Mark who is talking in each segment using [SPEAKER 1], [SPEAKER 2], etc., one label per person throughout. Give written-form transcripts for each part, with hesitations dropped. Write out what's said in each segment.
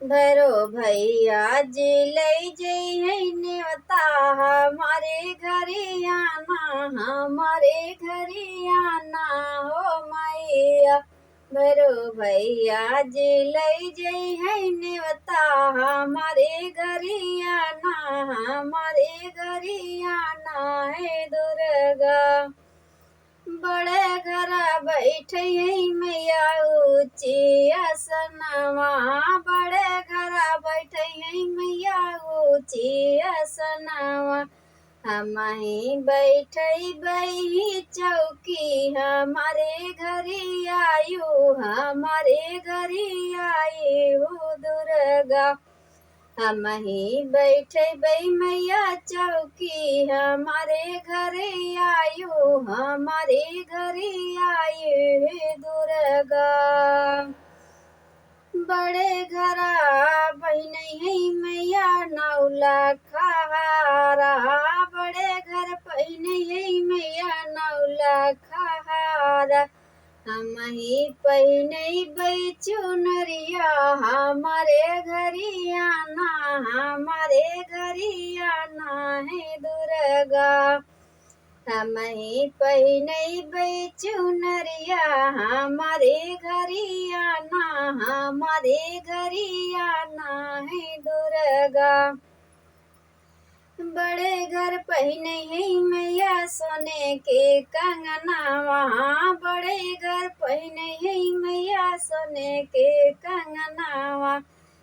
[SPEAKER 1] भैरो भैया जी ले जइहे नेवता हमारे घरे आना, हमारे घरे आना हो मैया। भैरो भैया जी ले जइहे नेवता हमारे घरे आना, हमारे घरे आना है दुर्गा। बड़े घरा बैठे मैया ऊँची असनवा, बड़े घरा बैठे मैया ऊँची असनवा। हमही बैठे बही चौकी हमारे घरी आयु, हमारे घरी आयु दुर्गा। हमही बैठे बई मैया चौकी हमारे घरे आयु, हमारे घरे आयु हे दुर्गा। बड़े घरा बहने है मैया नौला खहारा, बड़े घर पहने है मैया नौला खहारा। हमही पहने बई चुनरिया हमारे घरी आना, हमारे घरी आना है दुर्गा। हमही पहने बई चुनरिया हमारे घरी आना, हमारे घरी आना है दुर्गा। बड़े घर पहने है मैया सोने के कंगनावा, बड़े घर पहने है मैया सोने के कंगनावा।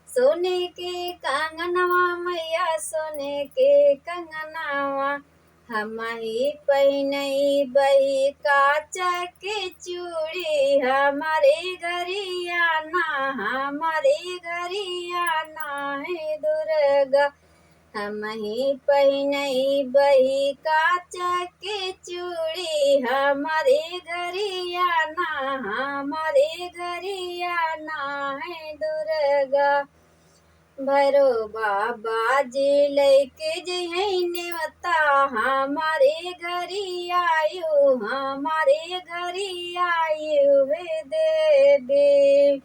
[SPEAKER 1] सोने के कंगनवा मैया सोने के कंगनावा। हमही पहने बही काचा के चूड़ी हमारे घरी आना, हमारे घरी आना है दुर्गा। हमही पहने बही काचा के चूड़ी हमारे घरी आना, हमारे घरी आना है दुर्गा। भैरो बाबा जी लेके जइहे नेवता हमारे घरी आयु, हमारे घरी आयु हे देवी।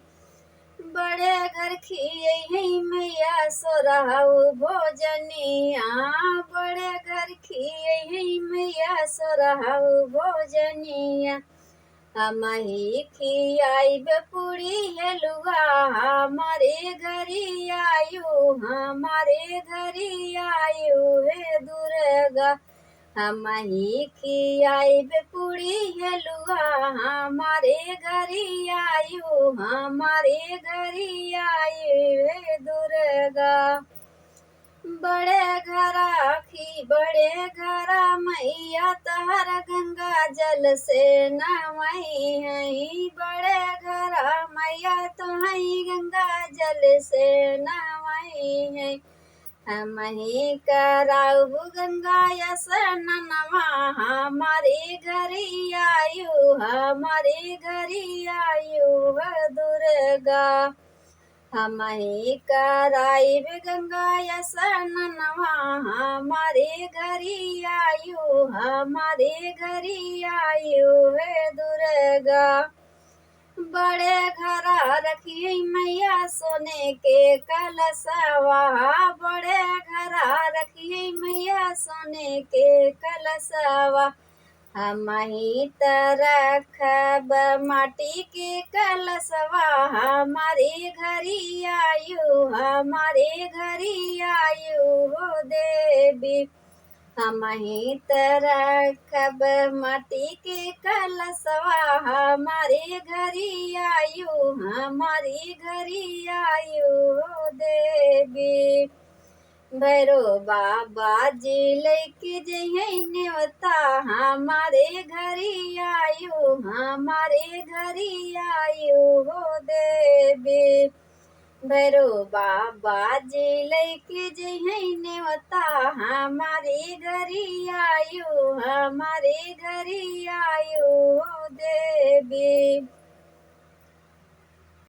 [SPEAKER 1] बड़े घर खिए है मैया सोरहु भोजनिया, बड़े घर खिए है मैया सोरहु भोजनिया। हमही खियाइब पूरी हलुआ हमारे घरी आयु, हमारे घरी आयु हे दुर्गा। हमही खियाइब पूरी हलुआ हमारे घरी आयु, हमारे घरी आयु हे दुर्गा। बड़े घरा खी बड़े घरा मैया तहर गंगा जल से नवई है, बड़े घरा मैया तुहई गंगा जल से नवई है। हमही कराऊ गंगा स्नानवा हमारे घरी आयु, हमारे घरी आयु है दुर्गा। हमही कराइब गंगा स्नानवा हमारे घरी आयु, हमारे घरी आयु है दुर्गा। बड़े घरा रखिए मैया सोने के कलशवा, बड़े घरा रखिए मैया सोने के कलशवा। हमही त रखब माटी के कलशवा हमारे घरी आयु, हमारे घरी आयु हो देवी। हमही त रखब माटी के कलशवा हमारे घरी आयु, हमारे घरी आयु हो देवी। भैरो बाबा जी लेके जइहे नेवता हमारे घरी आयु, हमारे घरी आयु हो देवी। भैरो बाबा जी लेके जइहे नेवता हमारे घरी आयु, हमारे घरी आयु हो देवी।